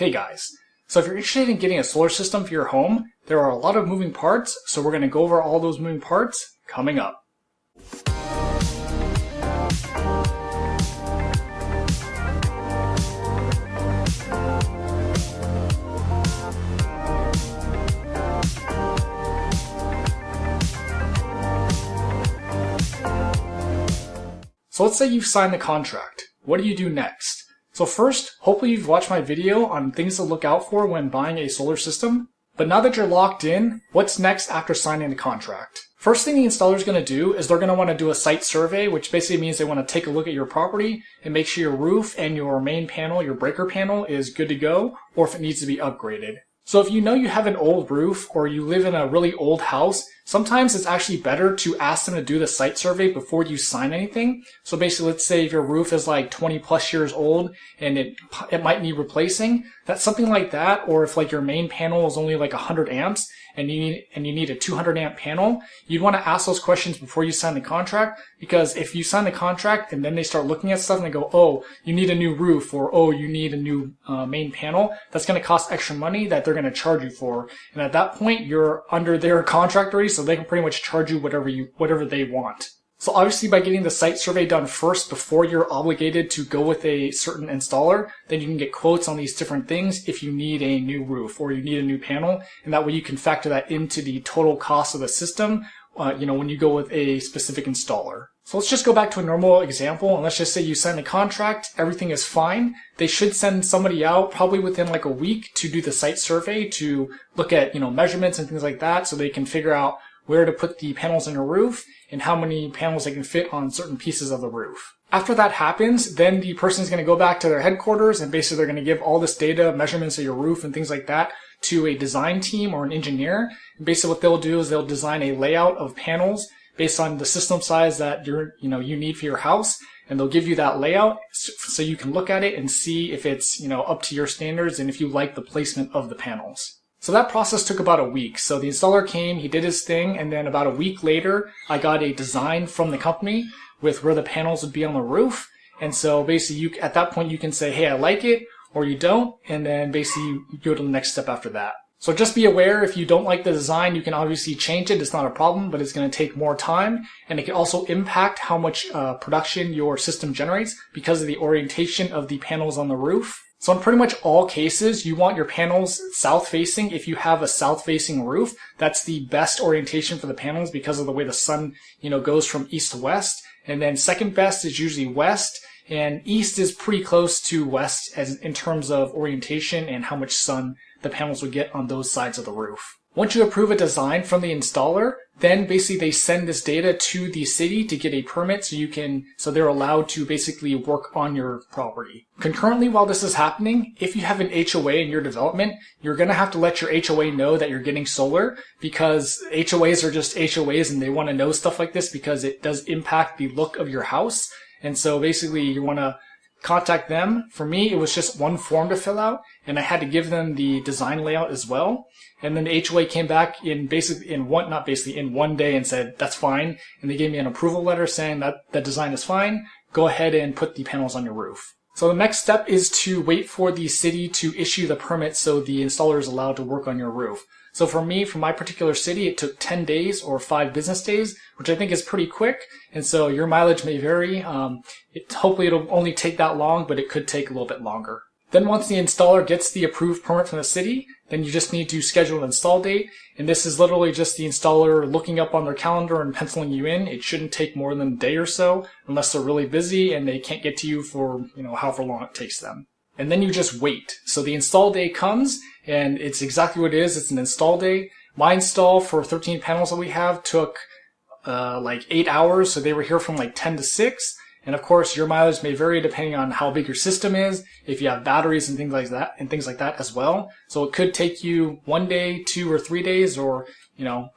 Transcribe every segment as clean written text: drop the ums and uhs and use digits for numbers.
Hey guys, so if you're interested in getting a solar system for your home, there are a lot of moving parts, so we're going to go over all those moving parts coming up. So let's say you've signed the contract. What do you do next? So first, hopefully you've watched my video on things to look out for when buying a solar system. But now that you're locked in, what's next after signing the contract? First thing the installer is going to do is they're going to want to do a site survey, which basically means they want to take a look at your property and make sure your roof and your main panel, your breaker panel, is good to go, or if it needs to be upgraded. So if you know you have an old roof or you live in a really old house, sometimes it's actually better to ask them to do the site survey before you sign anything. So basically, let's say if your roof is like 20 plus years old and it might need replacing, that's something like that. Or if like your main panel is only like 100 amps and you need a 200 amp panel, you'd want to ask those questions before you sign the contract, because if you sign the contract and then they start looking at stuff and they go, oh, you need a new roof, or oh, you need a new main panel, that's going to cost extra money that they're going to charge you for. And at that point, you're under their contract already, so they can pretty much charge you whatever they want. So obviously by getting the site survey done first before you're obligated to go with a certain installer, then you can get quotes on these different things if you need a new roof or you need a new panel, and that way you can factor that into the total cost of the system, when you go with a specific installer. So let's just go back to a normal example, and let's just say you sign the contract, everything is fine. They should send somebody out probably within like a week to do the site survey to look at, measurements and things like that, so they can figure out where to put the panels on your roof and how many panels they can fit on certain pieces of the roof. After that happens, then the person is going to go back to their headquarters and basically they're going to give all this data, measurements of your roof and things like that to a design team or an engineer. And basically what they'll do is they'll design a layout of panels based on the system size that you need for your house, and they'll give you that layout so you can look at it and see if it's up to your standards and if you like the placement of the panels. So that process took about a week. So the installer came, he did his thing, and then about a week later, I got a design from the company with where the panels would be on the roof. And so basically, at that point, you can say, hey, I like it, or you don't, and then basically you go to the next step after that. So just be aware, if you don't like the design, you can obviously change it. It's not a problem, but it's going to take more time, and it can also impact how much production your system generates because of the orientation of the panels on the roof. So in pretty much all cases, you want your panels south-facing. If you have a south-facing roof, that's the best orientation for the panels because of the way the sun, goes from east to west. And then second best is usually west, and east is pretty close to west as in terms of orientation and how much sun the panels would get on those sides of the roof. Once you approve a design from the installer, then basically they send this data to the city to get a permit so they're allowed to basically work on your property. Concurrently, while this is happening, if you have an HOA in your development, you're going to have to let your HOA know that you're getting solar, because HOAs are just HOAs and they want to know stuff like this because it does impact the look of your house. And so basically you want to contact them. For me, it was just one form to fill out, and I had to give them the design layout as well. And then the HOA came back in one day and said, that's fine. And they gave me an approval letter saying that the design is fine. Go ahead and put the panels on your roof. So the next step is to wait for the city to issue the permit so the installer is allowed to work on your roof. So for me, for my particular city, it took 10 days or 5 business days, which I think is pretty quick. And so your mileage may vary. Hopefully it'll only take that long, but it could take a little bit longer. Then once the installer gets the approved permit from the city, then you just need to schedule an install date. And this is literally just the installer looking up on their calendar and penciling you in. It shouldn't take more than a day or so, unless they're really busy and they can't get to you for, however long it takes them. And then you just wait. So the install day comes, and it's exactly what it is. It's an install day. My install for 13 panels that we have took like 8 hours. So they were here from like 10 to 6. And of course, your mileage may vary depending on how big your system is, if you have batteries and things like that as well. So it could take you 1 day, 2 or 3 days, or,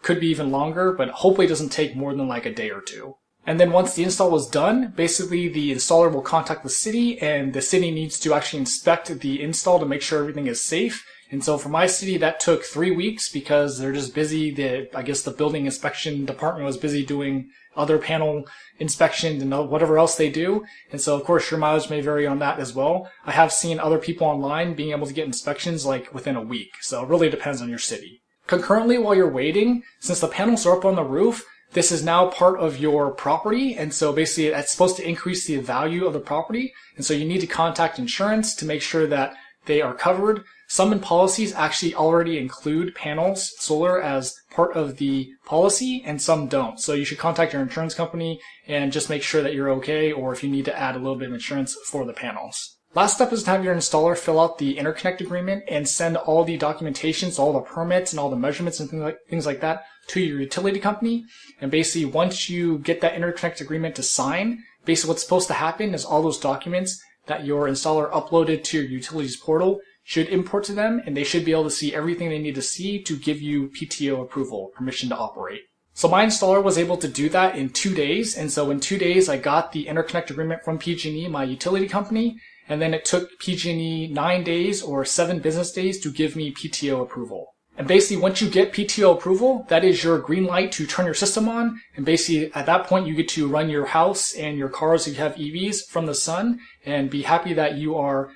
could be even longer, but hopefully it doesn't take more than like a day or two. And then once the install is done, basically the installer will contact the city, and the city needs to actually inspect the install to make sure everything is safe. And so for my city, that took 3 weeks because they're just busy. I guess the building inspection department was busy doing other panel inspections and whatever else they do. And so, of course, your mileage may vary on that as well. I have seen other people online being able to get inspections like within a week. So it really depends on your city. Concurrently, while you're waiting, since the panels are up on the roof, this is now part of your property. And so basically, it's supposed to increase the value of the property. And so you need to contact insurance to make sure that they are covered. Some policies actually already include panels, solar, as part of the policy, and some don't. So you should contact your insurance company and just make sure that you're okay, or if you need to add a little bit of insurance for the panels. Last step is to have your installer fill out the interconnect agreement and send all the documentation, so all the permits and all the measurements and things like that to your utility company. And basically, once you get that interconnect agreement to sign, basically what's supposed to happen is all those documents that your installer uploaded to your utilities portal should import to them, and they should be able to see everything they need to see to give you PTO approval, permission to operate. So my installer was able to do that in 2 days, and so in 2 days I got the interconnect agreement from PG&E, my utility company, and then it took PG&E 9 days or 7 business days to give me PTO approval. And basically, once you get PTO approval, that is your green light to turn your system on. And basically, at that point, you get to run your house and your cars if you have EVs from the sun, and be happy that you are,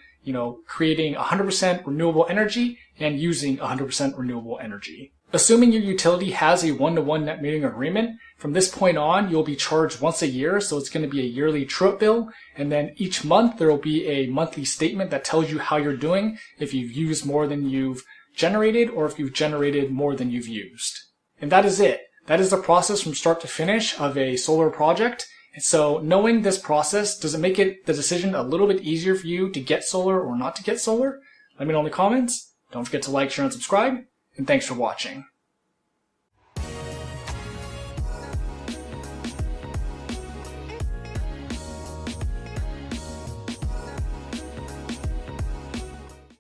creating 100% renewable energy and using 100% renewable energy. Assuming your utility has a one-to-one net metering agreement, from this point on, you'll be charged once a year, so it's going to be a yearly true-up bill, and then each month there will be a monthly statement that tells you how you're doing, if you've used more than you've generated, or if you've generated more than you've used. And that is it. That is the process from start to finish of a solar project. And so knowing this process, does it make the decision a little bit easier for you to get solar or not to get solar? Let me know in the comments. Don't forget to like, share, and subscribe. And thanks for watching.